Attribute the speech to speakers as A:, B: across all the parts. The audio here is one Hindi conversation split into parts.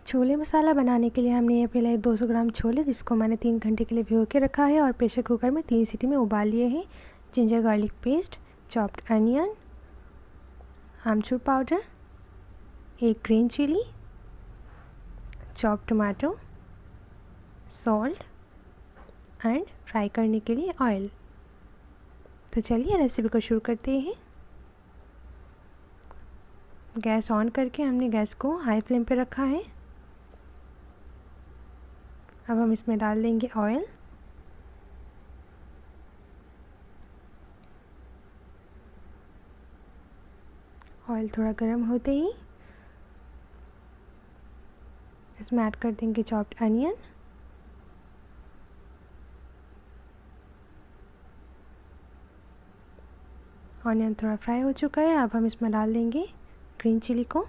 A: छोले मसाला बनाने के लिए हमने ये पहले 200 ग्राम छोले जिसको मैंने 3 घंटे के लिए भिगो के रखा है और प्रेशर कुकर में 3 सीटी में उबाल लिए हैं। Ginger garlic paste, chopped onion, amchur powder, 1 green chili, chopped tomato, salt and fry करने के लिए ऑयल। तो चलिए रेसिपी को शुरू करते हैं। गैस ऑन करके हमने गैस को हाई फ्लेम पे रखा है। अब हम इसमें डाल देंगे ऑयल। ऑयल थोड़ा गर्म होते ही इसमें ऐड कर देंगे चॉप्ड अनियन, ऑनियन थोड़ा फ्राई हो चुका है। अब हम इसमें डाल देंगे ग्रीन चिली को।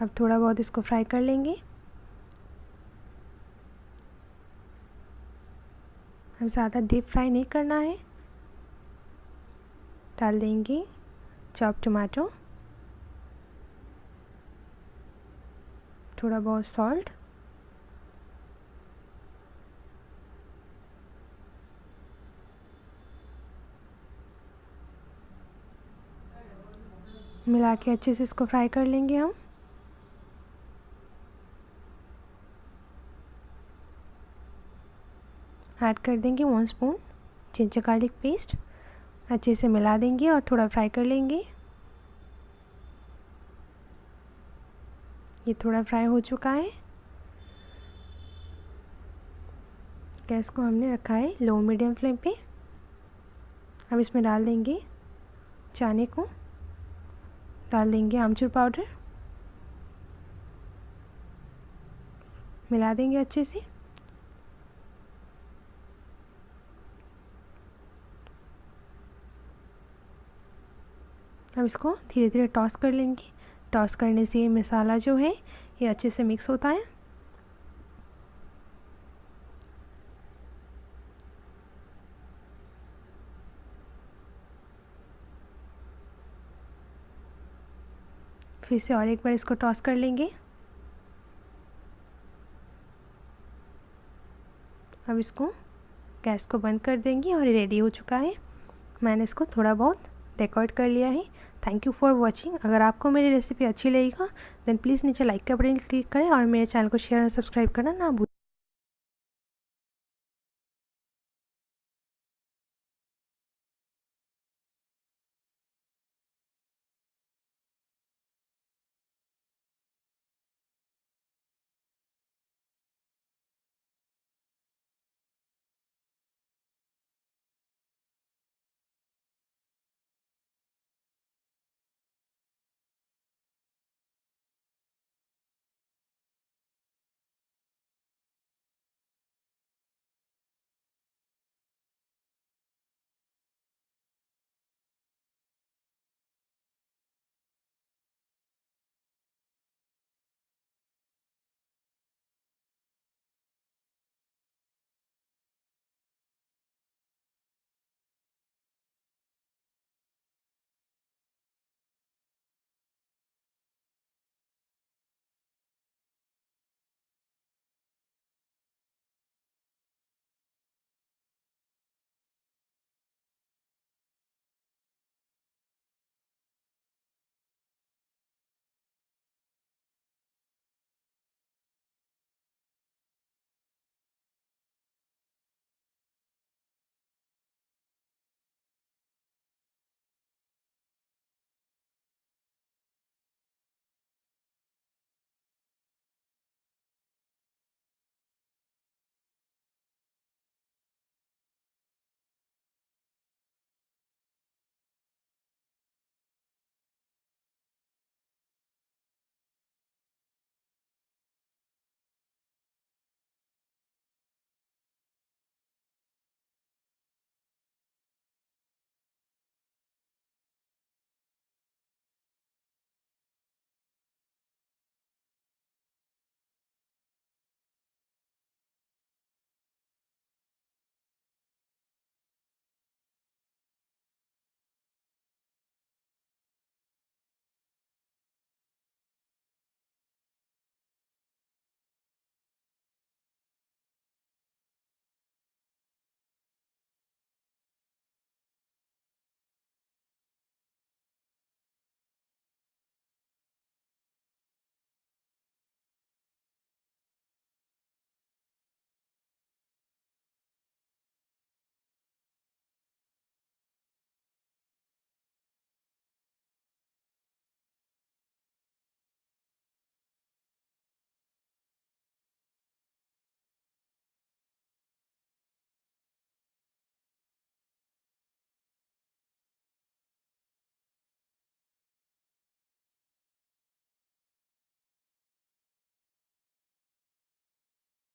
A: अब थोड़ा बहुत इसको फ्राई कर लेंगे। अब ज़्यादा डीप फ्राई नहीं करना है। डाल देंगे चॉप टमाटो, थोड़ा बहुत सॉल्ट, मिला के अच्छे से इसको फ्राई कर लेंगे हम। ऐड कर देंगे 1 स्पून जिंजर गार्लिक पेस्ट, अच्छे से मिला देंगे और थोड़ा फ्राई कर लेंगे। ये थोड़ा फ्राई हो चुका है। गैस को हमने रखा है लो मीडियम फ्लेम पे। अब इसमें डाल देंगे चने को, डाल देंगे आमचूर पाउडर, मिला देंगे अच्छे से। अब इसको धीरे धीरे टॉस कर लेंगे। टॉस करने से मसाला जो है ये अच्छे से मिक्स होता है। फिर से और एक बार इसको टॉस कर लेंगे। अब इसको गैस को बंद कर देंगे और ये रेडी हो चुका है। मैंने इसको थोड़ा बहुत डेकोरेट कर लिया है। Thank you for watching. अगर आपको मेरी रेसिपी अच्छी लगेगा देन प्लीज़ नीचे लाइक का बटन क्लिक करें और मेरे चैनल को शेयर और सब्सक्राइब करना ना भूलें।